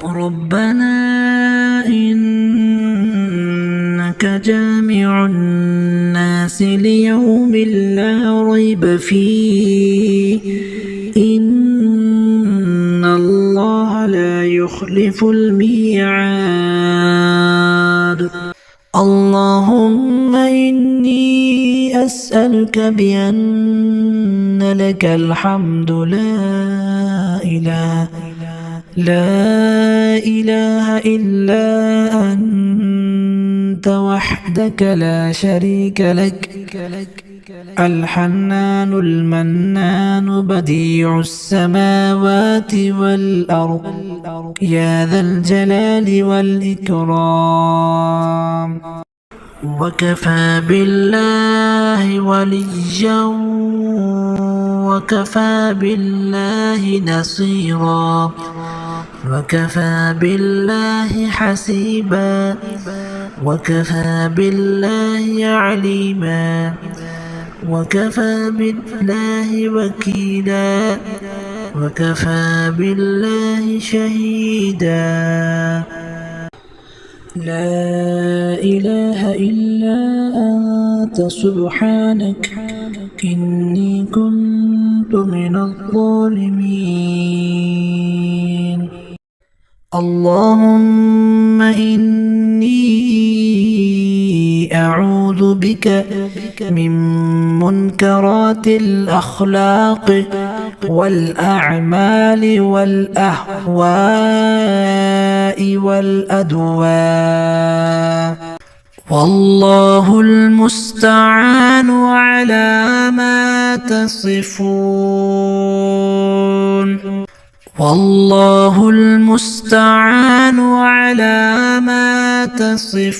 ربنا إنك جامع الناس ليوم لا ريب فيه إن الله لا يخلف الميعاد. اللهم إني أسألك بأن لك الحمد لا إله إلا أنت وحدك لا شريك لك الحنان المنان بديع السماوات والأرض يا ذا الجلال والإكرام. وكفى بالله وليا وكفى بالله نصيرا وكفى بالله حسيبا وكفى بالله عليما وكفى بالله وكيلا وكفى بالله شهيدا. لا إله إلا أنت سبحانك إني كنت من الظالمين. اللهم إني أعوذ بك من منكرات الأخلاق والأعمال والأهواء والأدواء والله المستعان على ما تصفون. والله المستعان على ما تصفون.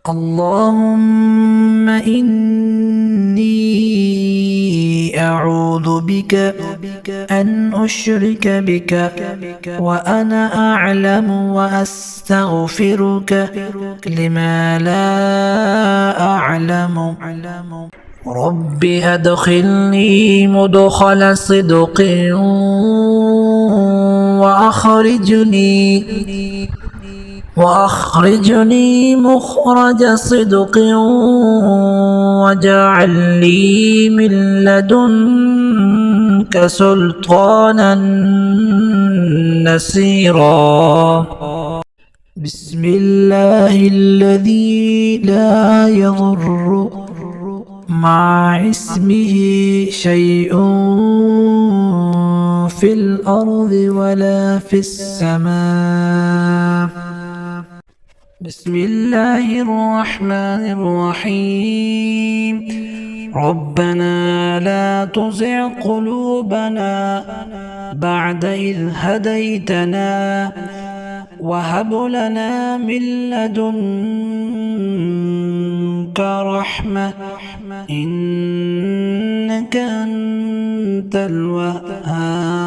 اللهم إني أعوذ بك أن أشرك بك وأنا أعلم وأستغفرك لما لا أعلم. رب أدخلني مدخل صدق وأخرجني مخرج صدق واجعل لي من لدنك سلطانا نصيرا. بسم الله الذي لا يضر مع اسمه شيء في الأرض ولا في السماء. بسم الله الرحمن الرحيم. ربنا لا تزغ قلوبنا بعد إذ هديتنا وهب لنا من لدنك رحمة إنك أنت الوهاب.